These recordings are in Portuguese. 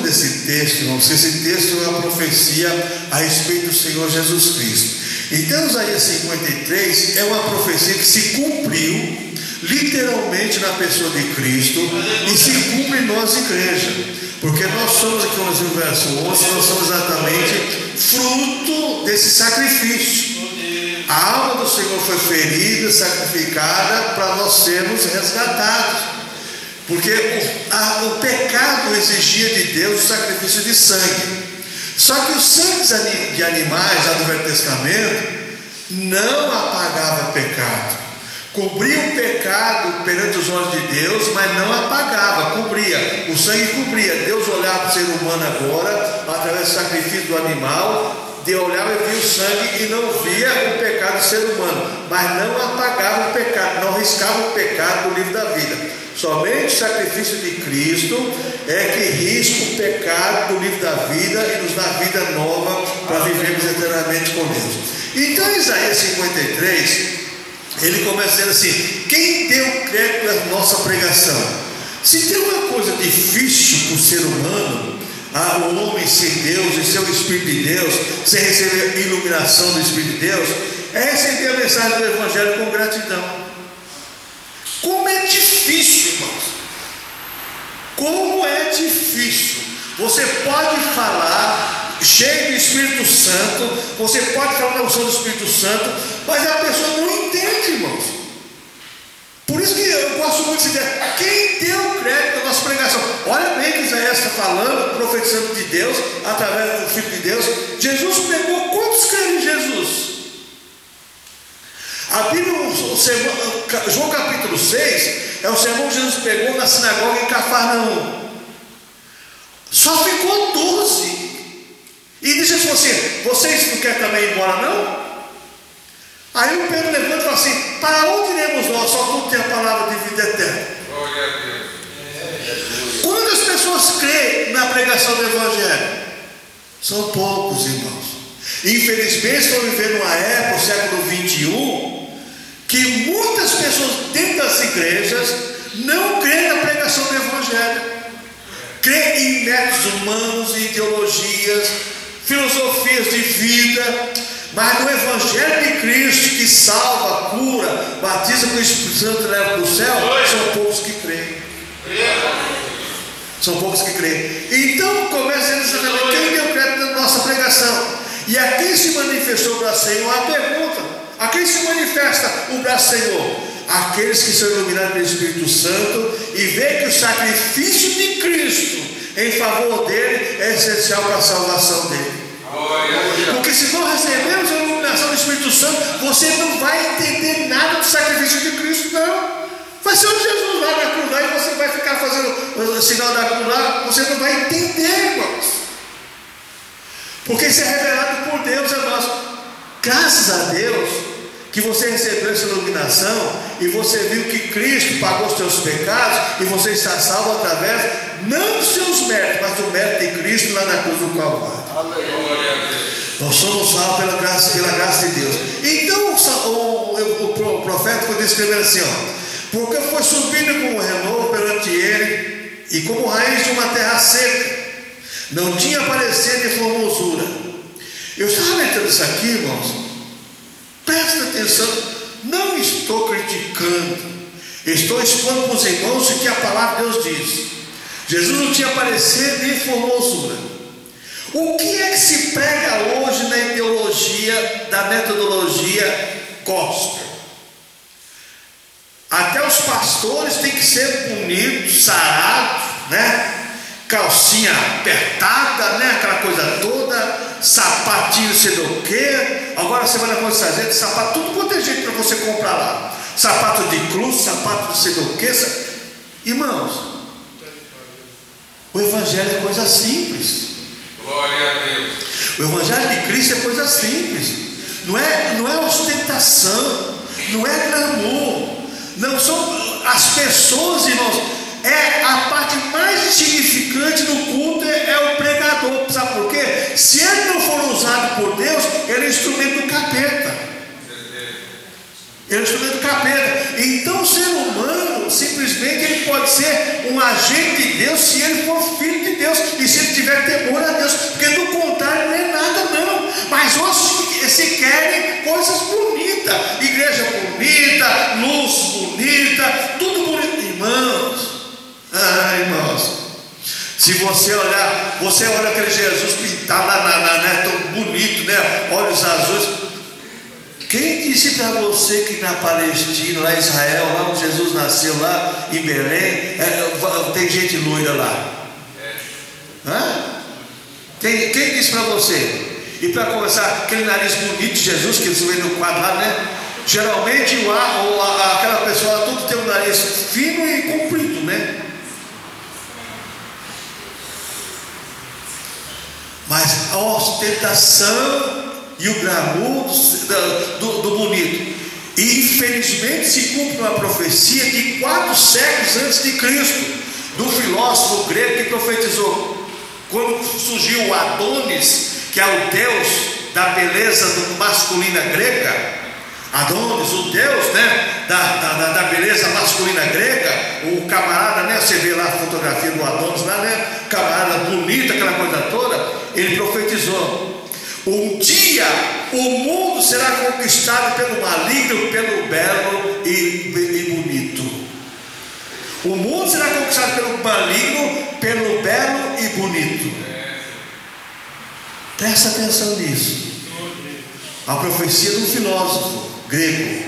desse texto, irmãos, esse texto é uma profecia a respeito do Senhor Jesus Cristo. Então, Isaías 53 é uma profecia que se cumpriu literalmente na pessoa de Cristo e se cumpre em nós, igreja, porque nós somos, aqui no verso 11, nós somos exatamente fruto desse sacrifício. A alma do Senhor foi ferida, sacrificada para nós sermos resgatados, porque o pecado exigia de Deus o sacrifício de sangue. Só que o sangue de animais lá do Velho Testamento não apagava pecado. Cobria o pecado perante os olhos de Deus, mas não apagava, cobria. O sangue cobria. Deus olhava para o ser humano agora, através do sacrifício do animal. Deus olhava e via o sangue e não via o pecado do ser humano, mas não apagava o pecado, não riscava o pecado do livro da vida. Somente o sacrifício de Cristo é que risca o pecado do livro da vida e nos dá vida nova para vivermos eternamente com Deus. Então, Isaías 53, ele começa dizendo assim: quem deu crédito à nossa pregação? Se tem uma coisa difícil para o ser humano, o homem sem Deus e sem o Espírito de Deus, sem receber a iluminação do Espírito de Deus, é receber a mensagem do Evangelho com gratidão. Como é difícil, irmãos! Como é difícil! Você pode falar cheio do Espírito Santo, você pode falar na unção do Espírito Santo, mas a pessoa não entende, irmãos. Por isso que eu gosto muito de dizer: quem deu crédito à nossa pregação? Olha bem que Isaías está falando, profetizando de Deus, através do Filho de Deus. Jesus pregou, quantos creem em Jesus? A Bíblia, João capítulo 6, é o sermão que Jesus pegou na sinagoga em Cafarnaum. Só ficou 12. E disse assim: vocês não querem também ir embora, não? Aí o Pedro levanta e fala assim: para onde iremos nós? Só tu tem a palavra de vida eterna. Glória a Deus. Quantas pessoas creem na pregação do Evangelho? São poucos, irmãos. Infelizmente, estamos vivendo uma época, o século 21, que muitas pessoas dentro das igrejas não creem na pregação do Evangelho, creem em métodos humanos, ideologias, filosofias de vida, mas no Evangelho de Cristo, que salva, cura, batiza com o Espírito Santo e leva para o céu, são poucos que creem. São poucos que creem. Então começa a dizer: quem deu crédito na nossa pregação? E a quem se manifestou o braço do Senhor? A pergunta: a quem se manifesta o braço do Senhor? Aqueles que são iluminados pelo Espírito Santo e veem que o sacrifício de Cristo em favor dele é essencial para a salvação dele. Porque se não recebemos a iluminação do Espírito Santo, você não vai entender nada do sacrifício de Cristo, não. Vai ser o Jesus lá na cruz, e você vai ficar fazendo o sinal da cruz lá, você não vai entender, irmãos. Porque isso é revelado por Deus a nós. Graças a Deus que você recebeu essa iluminação e você viu que Cristo pagou os seus pecados e você está salvo através não dos seus méritos, mas do mérito de Cristo lá na cruz do Calvário. Nós somos salvos pela graça de Deus. Então o profeta foi descrever assim: porque foi subido como renovo perante ele e como raiz de uma terra seca, não tinha parecer de formosura. Eu estava lendo isso aqui, irmãos. Presta atenção, não estou criticando, estou expondo para os irmãos o que a palavra de Deus diz. Jesus não tinha parecer nem formosura. O que é que se prega hoje na ideologia da metodologia gospel? Até os pastores têm que ser bonitos, sarados, né? Calcinha apertada, né? Aquela coisa toda, sapatinho sei do que. Agora você vai na coisa de sapato, tudo quanto é jeito para você comprar lá. Sapato de cruz, sapato de sei do que. Irmãos, o Evangelho é coisa simples. Glória a Deus. O Evangelho de Cristo é coisa simples. Não é ostentação, não é glamour. Não são as pessoas, irmãos. É a parte mais significante do culto é o pregador. Sabe por quê? Se ele não for usado por Deus, ele é instrumento do capeta. Ele é instrumento do capeta. Então o ser humano simplesmente ele pode ser um um agente de Deus se ele for filho de Deus e se ele tiver temor a Deus, porque do contrário não é nada não. Mas hoje se querem coisas bonitas, igreja bonita, luz bonita, tudo bonito, irmãos. Irmãos, se você olha aquele Jesus pintado lá tão bonito, né? Olhos azuis. Quem disse para você que na Palestina, lá em Israel, lá onde Jesus nasceu, lá em Belém, tem gente loira lá? Quem disse para você? E para começar, aquele nariz bonito de Jesus que você vê no quadro lá, né? Geralmente aquela pessoa tudo tem um nariz fino e comprido, né? Mas a ostentação e o glamour do bonito. E infelizmente se cumpre uma profecia de 4 séculos antes de Cristo, do filósofo grego que profetizou. Quando surgiu o Adonis, que é o deus da beleza masculina grega, Adonis, o deus, né, da beleza masculina grega, o camarada, né, você vê lá a fotografia do Adonis lá, né, camarada bonito, aquela coisa toda, ele profetizou: um dia o mundo será conquistado pelo maligno, pelo belo e bonito. O mundo será conquistado pelo maligno, pelo belo e bonito. Presta atenção nisso. A profecia do filósofo grego,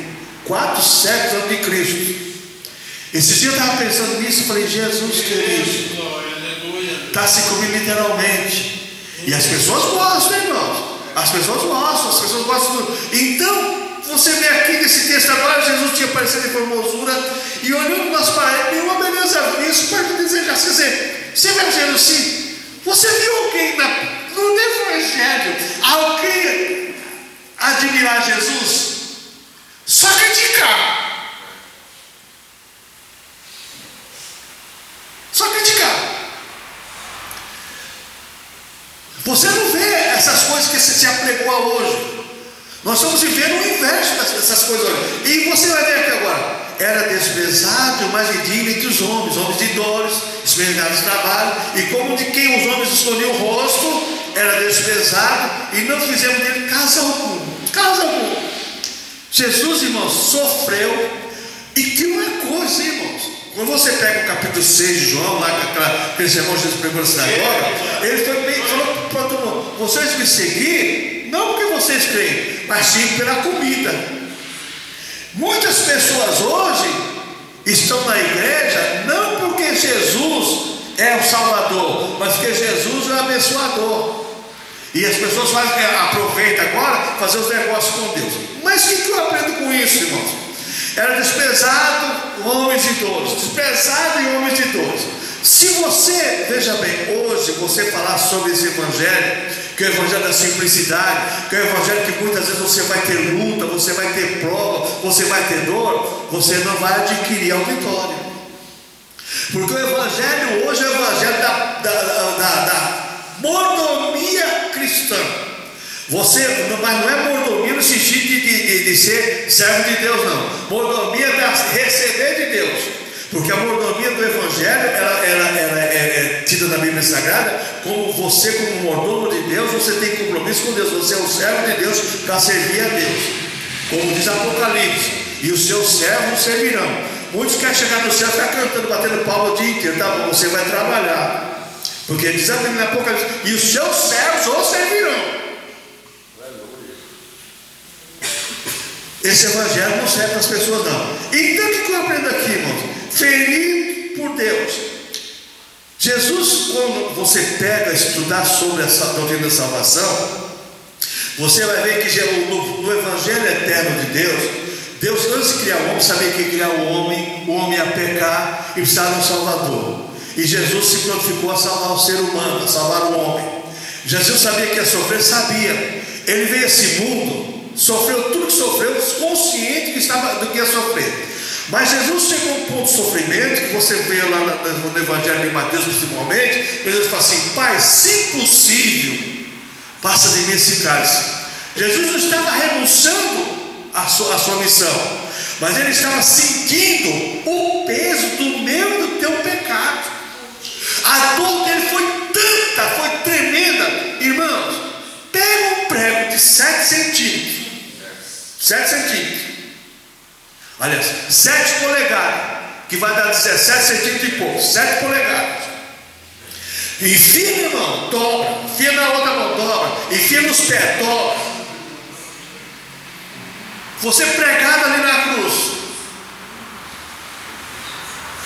4 séculos antes de Cristo. Esses dias eu estava pensando nisso e falei: Jesus querido, está se cumprindo literalmente. E as pessoas gostam, irmãos. As pessoas gostam. Então, você vê aqui nesse texto agora, Jesus tinha aparecido em formosura, e olhando nas paredes, nenhuma beleza visto, para desejar. Você vai dizer assim: você viu alguém no Evangelho, alguém admirar Jesus? Só criticar. Só criticar. Você não vê essas coisas que se apregou hoje. Nós estamos vivendo o inverso dessas coisas hoje. E você vai ver aqui agora: era desprezado, mas indigno entre os homens de dores, esmergados de trabalho, e como de quem os homens escolhiam o rosto, era desprezado, e não fizemos dele caso algum. Jesus, irmãos, sofreu. E que uma coisa, irmãos, quando você pega o capítulo 6 de João, lá aquele sermão que Jesus pregou na sinagoga, ele falou para todo mundo: vocês me seguem, não porque vocês creem, mas sim pela comida. Muitas pessoas hoje estão na igreja não porque Jesus é o Salvador, mas porque Jesus é o abençoador. E as pessoas aproveitam agora fazer os negócios com Deus. Mas o que eu aprendo com isso, irmãos? Era desprezado homens de dores, desprezado em homens de dores. Se você, veja bem, hoje você falar sobre esse evangelho, que é o evangelho da simplicidade, que é o evangelho que muitas vezes você vai ter luta, você vai ter prova, você vai ter dor, você não vai adquirir a vitória. Porque o evangelho hoje é o evangelho da mordomia cristã. Mas não é mordomia no sentido de ser servo de Deus, não. Mordomia é receber de Deus. Porque a mordomia do Evangelho ela é tida na Bíblia Sagrada como você, como mordomo de Deus, você tem compromisso com Deus. Você é um servo de Deus para servir a Deus, como diz Apocalipse: e os seus servos servirão. Muitos querem chegar no céu e ficar cantando, batendo palma o dia inteiro. Tá bom, você vai trabalhar, porque diz a Bíblia Apocalipse: e os seus servos o servirão. Esse evangelho não serve para as pessoas, não. Então o que eu aprendo aqui, irmãos? Ferido por Deus. Jesus, quando você pega estudar sobre essa doutrina da salvação, você vai ver que no evangelho eterno de Deus antes de criar o homem, sabia que ia criar o homem ia pecar e precisava de um Salvador. E Jesus se prontificou a salvar o ser humano, a salvar o homem. Jesus sabia que ia sofrer, sabia. Ele veio a esse mundo, sofreu tudo que sofreu, consciente do que ia sofrer. Mas Jesus chegou a um ponto de sofrimento, que você vê lá no Evangelho de Mateus principalmente. Jesus fala assim: Pai, se possível, passa de mim esse cálice. Jesus não estava renunciando à sua missão, mas ele estava sentindo o peso do meu e do teu pecado. 7 centímetros. Aliás, 7 polegadas, que vai dar 17 centímetros e pouco. 7 polegadas. Enfia, meu irmão, dobra. Enfia na outra mão, dobra. Enfia nos pés, dobra. Você pregado ali na cruz.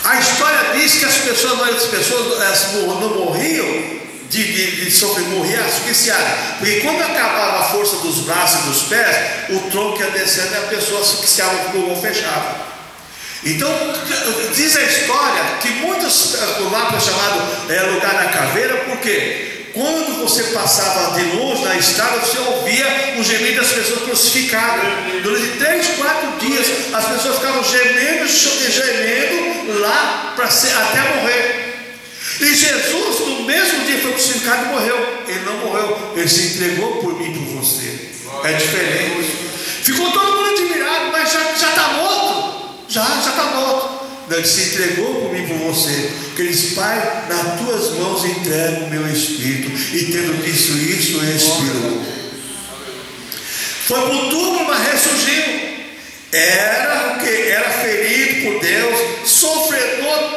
A história diz que a maioria das pessoas não morriam de sofrer, morriam asfixiadas. Porque quando acabava a força dos braços e dos pés, o tronco ia descendo e a pessoa asfixiava, o pulmão fechava. Então, diz a história que muitos, o mapa é chamado lugar da caveira, porque quando você passava de longe na estrada, você ouvia o gemido das pessoas crucificadas. Durante 3, 4 dias, as pessoas ficavam gemendo lá até morrer. E Jesus, no mesmo dia, foi crucificado e morreu. Ele não morreu, ele se entregou por mim e por você. É diferente. Ficou todo mundo admirado, mas já está morto. Já está morto. Ele se entregou por mim e por você. Que ele disse: Pai, nas tuas mãos entrego o meu espírito. E tendo dito isso, expirou. Foi para o túmulo, mas ressurgiu. Era o que? Era ferido por Deus, sofredor,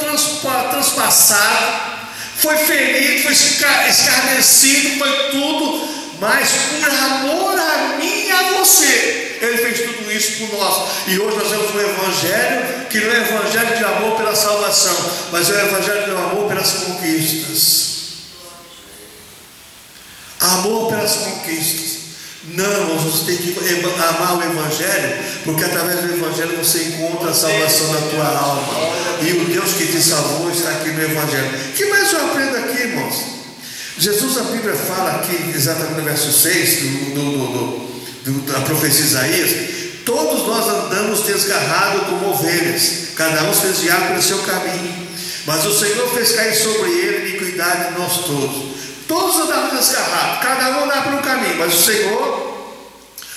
transpassado, foi ferido, foi escarnecido, foi tudo, mas por amor a mim e a você, ele fez tudo isso por nós. E hoje nós temos um evangelho que não é evangelho de amor pela salvação, mas é o evangelho de amor pelas conquistas. Amor pelas conquistas. Não, você tem que amar o evangelho, porque através do evangelho você encontra a salvação da tua alma. E o Deus que te salvou está aqui no evangelho. O que mais eu aprendo aqui, irmãos? Jesus, a Bíblia fala aqui, exatamente no verso 6 da profecia de Isaías: todos nós andamos desgarrados como ovelhas, cada um se desviava pelo seu caminho, mas o Senhor fez cair sobre ele a iniquidade de nós todos. Todos andávamos desgarrados, cada um andava pelo caminho, mas o Senhor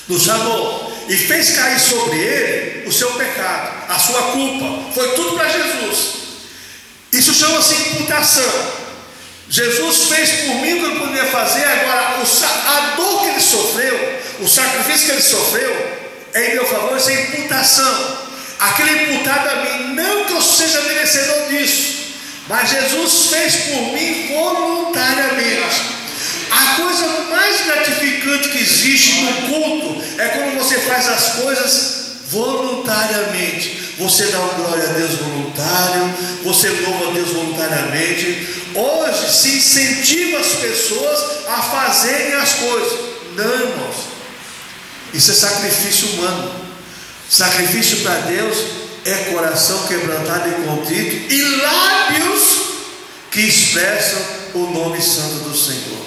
nos chamou e fez cair sobre ele o seu pecado, a sua culpa. Foi tudo para Jesus. Isso chama-se imputação. Jesus fez por mim o que eu podia fazer. Agora, a dor que ele sofreu, o sacrifício que ele sofreu, é em meu favor, isso é imputação. Aquele imputado a mim, não que eu seja merecedor disso, mas Jesus fez por mim voluntariamente. A coisa mais gratificante que existe no culto é quando você faz as coisas voluntariamente. Você dá uma glória a Deus voluntário, você louva a Deus voluntariamente. Hoje se incentiva as pessoas a fazerem as coisas. Não, irmãos, isso é sacrifício humano. Sacrifício para Deus é coração quebrantado e contrito e lábios que expressam o nome santo do Senhor.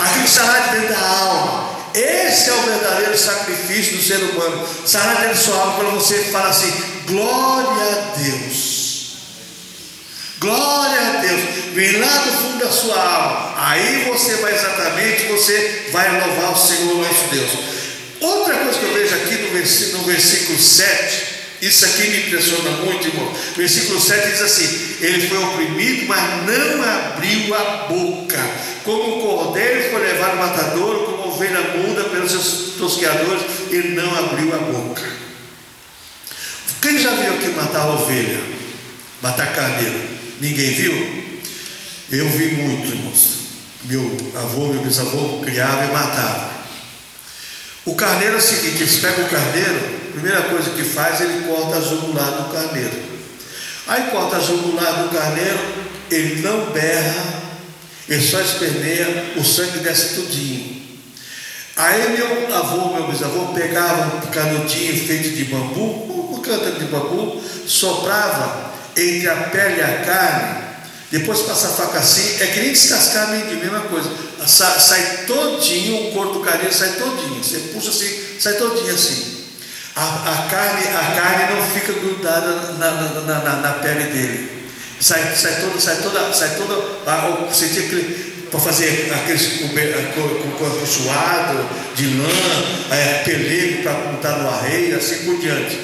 Aquilo que está lá de dentro da alma. Esse é o verdadeiro sacrifício do ser humano. Está lá dentro da sua alma, quando você fala assim: glória a Deus, glória a Deus, vem lá do fundo da sua alma. Aí você vai você vai louvar o Senhor nosso Deus. Outra coisa que eu vejo aqui no versículo 7, isso aqui me impressiona muito, irmão. Versículo 7 diz assim: ele foi oprimido, mas não abriu a boca. Como o cordeiro foi levado ao matadouro, como ovelha muda pelos seus tosqueadores, ele não abriu a boca. Quem já viu aqui matar ovelha, matar carneiro? Ninguém viu? Eu vi muito, irmãos. Meu avô, meu bisavô criava e matava. O carneiro é o seguinte: eles pegam o carneiro, a primeira coisa que faz, ele corta a jugular do carneiro. Aí corta a jugular do carneiro, ele não berra, ele só esperneia, o sangue desce tudinho. Aí meu avô, meu bisavô pegava um canutinho feito de bambu, um cântaro de bambu, soprava entre a pele e a carne, depois passa a faca assim, é que nem descascar a mesma coisa, sai todinho, o couro do carneiro sai todinho, você puxa assim, sai todinho assim. A carne não fica grudada na pele dele, sai toda. Você tinha que, para fazer aqueles suado de lã, pelego para montar no arreio, assim por diante.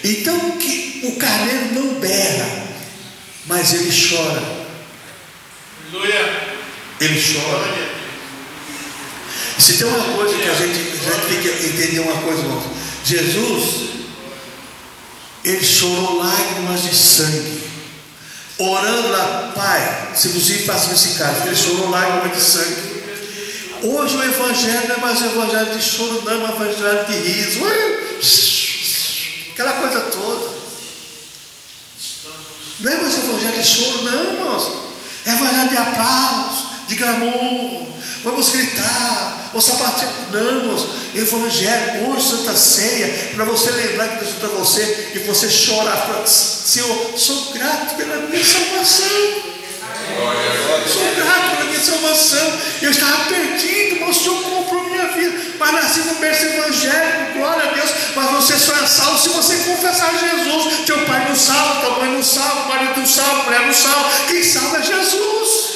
Então o carneiro não berra, mas ele chora. Ele chora. Se tem uma coisa que a gente tem que entender uma coisa, irmãos. Jesus, ele chorou lágrimas de sangue, orando lá, Pai, se possível faça esse caso. Ele chorou lágrimas de sangue. Hoje o evangelho não é mais um evangelho de choro, não, é um evangelho de riso, aquela coisa toda. Não é mais um evangelho de choro, não, irmãos. É evangelho de aplausos, de clamor. Vamos gritar, vamos sapatear. Não, irmãos. Evangelho, hoje, Santa Ceia, para você lembrar que Deus para você, e você chorar, Senhor, sou grato pela minha salvação. Sou grato pela minha salvação. Eu estava perdido, mas o Senhor comprou minha vida. Mas nasci no berço evangélico, glória a Deus. Mas você só é salvo se você confessar Jesus. Teu pai não salva, tua mãe não salva, o marido não salva, a mulher não salva. Quem salva é Jesus.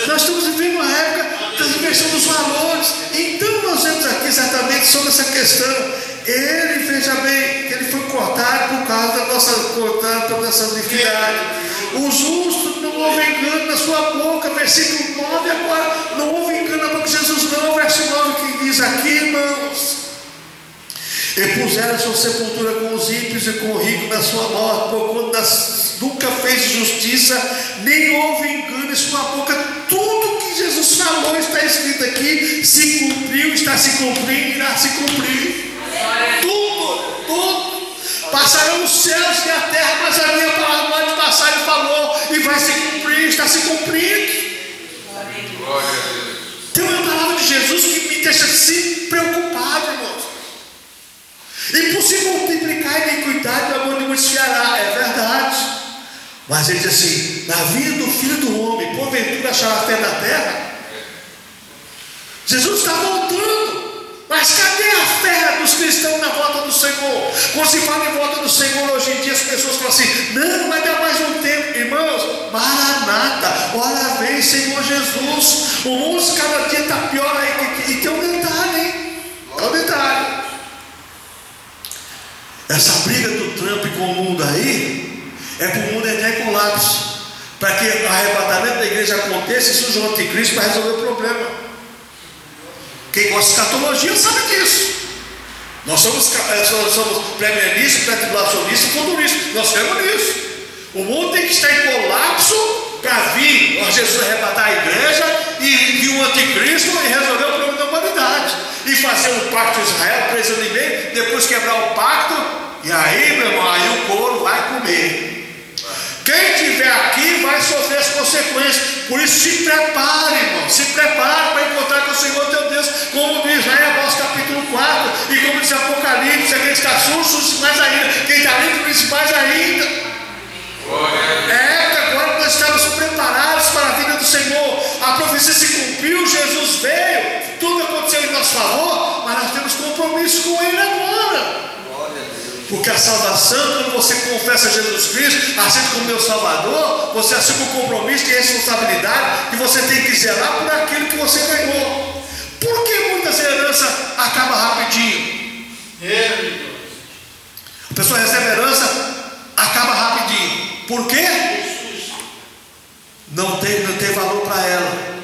Nós estamos vivendo uma época da inversão dos valores. Então nós vemos aqui exatamente sobre essa questão. Ele, veja bem, que ele foi cortado por causa da nossa iniquidade. O justo não houve engano na sua boca. Versículo 9 agora. Não houve engano na boca de Jesus, não. Verso 9 que diz aqui, irmãos. E puseram a sua sepultura com os ímpios e com o rico na sua morte, porquanto nunca fez justiça, nem houve engano em sua boca. Tudo que Jesus falou está escrito aqui, se cumpriu, está se cumprindo, irá se cumprir. Tudo. Passarão os céus e a terra, mas a minha palavra pode passar, ele falou, e vai se cumprir, está se cumprindo. Tem uma palavra de Jesus que me deixa assim preocupado, irmãos. E por se multiplicar a iniquidade, o amor de muitos fiará. É verdade. Mas ele diz assim: na vida do Filho do Homem, porventura achará fé na terra? Jesus está voltando. Mas cadê a fé dos cristãos na volta do Senhor? Quando se fala em volta do Senhor hoje em dia, as pessoas falam assim: não, vai dar mais um tempo. Irmãos, maranata, ora vem Senhor Jesus. O mundo cada dia está pior aí. E tem um detalhe, hein? Tem um detalhe. Essa briga do Trump com o mundo aí é para o mundo entrar em colapso, para que o arrebatamento da igreja aconteça e surja um anticristo para resolver o problema. Quem gosta de escatologia sabe disso. Nós somos premianistas, pré-tribulacionistas, futuristas. Nós cremos nisso. O mundo tem que estar em colapso para vir Jesus arrebatar a igreja e vir um anticristo e resolver o problema da humanidade. E fazer um pacto de Israel, 3 anos e meio, depois quebrar o pacto, e aí, meu irmão, aí o couro vai comer. Quem estiver aqui vai sofrer as consequências. Por isso se prepare, irmão, se prepare para encontrar com o Senhor teu Deus, como diz lá em Amós capítulo 4, e como diz Apocalipse, aquele que está surdo, mais ainda, quem está limpo, mais ainda. Agora nós estamos preparados para a vida do Senhor. A profecia se cumpriu, Jesus veio, tudo aconteceu em nosso favor, mas nós temos compromisso com Ele agora. Porque a salvação, quando você confessa Jesus Cristo, aceita como meu Salvador, você assume um compromisso de responsabilidade, que você tem que zelar por aquilo que você ganhou. Por que muitas heranças acabam rapidinho? A pessoa recebe herança, acaba rapidinho. Por quê? Não tem valor para ela.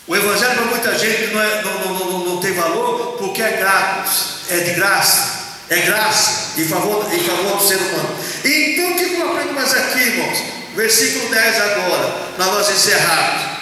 O evangelho para muita gente não tem valor, porque é de graça. É graça em favor do ser humano. Então o que eu aprendo mais aqui, irmãos? Versículo 10 agora, para nós encerrarmos.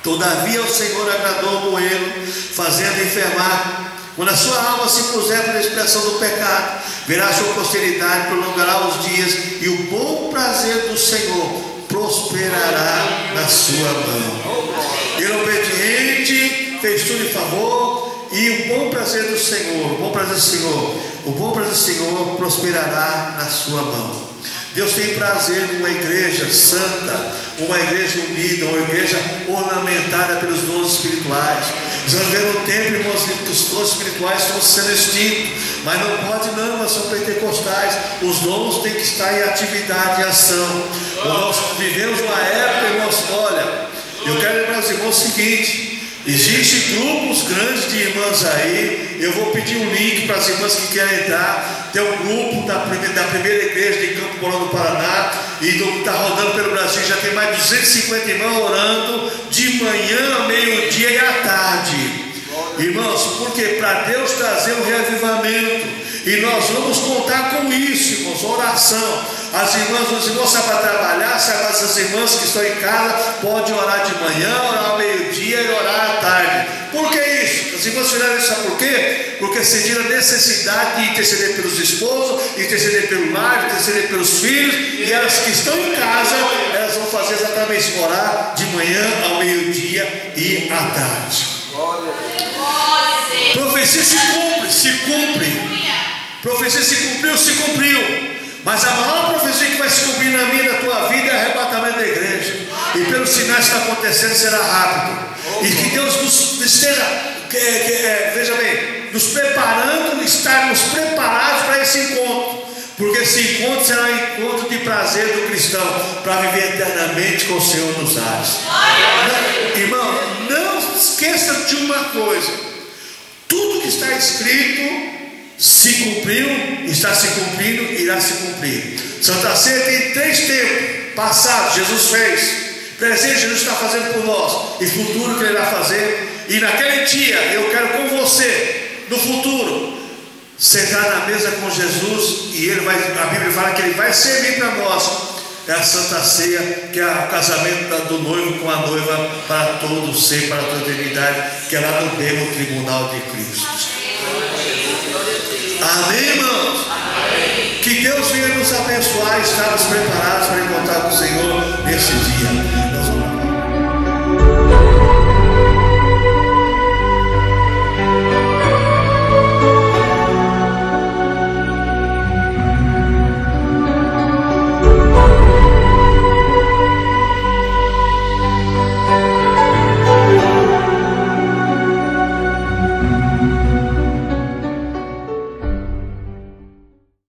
Todavia o Senhor agradou o moelo, fazendo enfermar. Quando a sua alma se puser pela expiação do pecado, verá a sua posteridade, prolongará os dias, e o bom prazer do Senhor prosperará na sua mão. Ele obediente fez tudo em favor, e o bom prazer do Senhor, o bom prazer do Senhor prosperará na sua mão. Deus tem prazer numa igreja santa, uma igreja unida, uma igreja ornamentada pelos dons espirituais. Nós vemos no tempo, irmãos, que os dons espirituais estão sendo extintos, mas não pode não, nós somos pentecostais. Os dons têm que estar em atividade e ação. Nós vivemos uma época, irmãos, olha, eu quero lembrar aos irmãos o seguinte: existem grupos grandes de irmãs aí, eu vou pedir um link para as irmãs que querem entrar. Tem um grupo da primeira igreja de Campo Mourão do Paraná, e está rodando pelo Brasil, já tem mais de 250 irmãos orando de manhã, ao meio-dia e à tarde. Irmãos, porque para Deus trazer um reavivamento, e nós vamos contar com isso, irmãos, oração. As irmãs, os irmãos saem para trabalhar, as irmãs que estão em casa podem orar de manhã, orar ao meio-dia e orar à tarde. Por que isso? As irmãs fizeram isso, sabe por quê? Porque sentiram a necessidade de interceder pelos esposos, interceder pelo lar, interceder pelos filhos, e elas que estão em casa, elas vão fazer exatamente isso, orar de manhã ao meio-dia e à tarde. Profecia se cumpre. Profecia se cumpriu. Mas a maior profecia que vai se cumprir na minha e na tua vida é o arrebatamento da igreja. E pelos sinais que está acontecendo, será rápido. E que Deus nos esteja, veja bem, nos preparando, estarmos preparados para esse encontro. Porque esse encontro será um encontro de prazer do cristão, para viver eternamente com o Senhor nos ares. Irmão, não esqueça de uma coisa: tudo que está escrito se cumpriu, está se cumprindo, irá se cumprir. Santa Ceia tem 3 tempos: passado, Jesus fez; presente, Jesus está fazendo por nós; e futuro, que Ele irá fazer. E naquele dia, eu quero com você, no futuro, sentar na mesa com Jesus, e Ele vai, a Bíblia fala que Ele vai servir para nós. É a Santa Ceia, que é o casamento do noivo com a noiva para todo ser, para toda eternidade, que é lá no belo tribunal de Cristo. Amém, irmãos? Amém. Que Deus venha nos abençoar e estarmos preparados para encontrar com o Senhor nesse dia.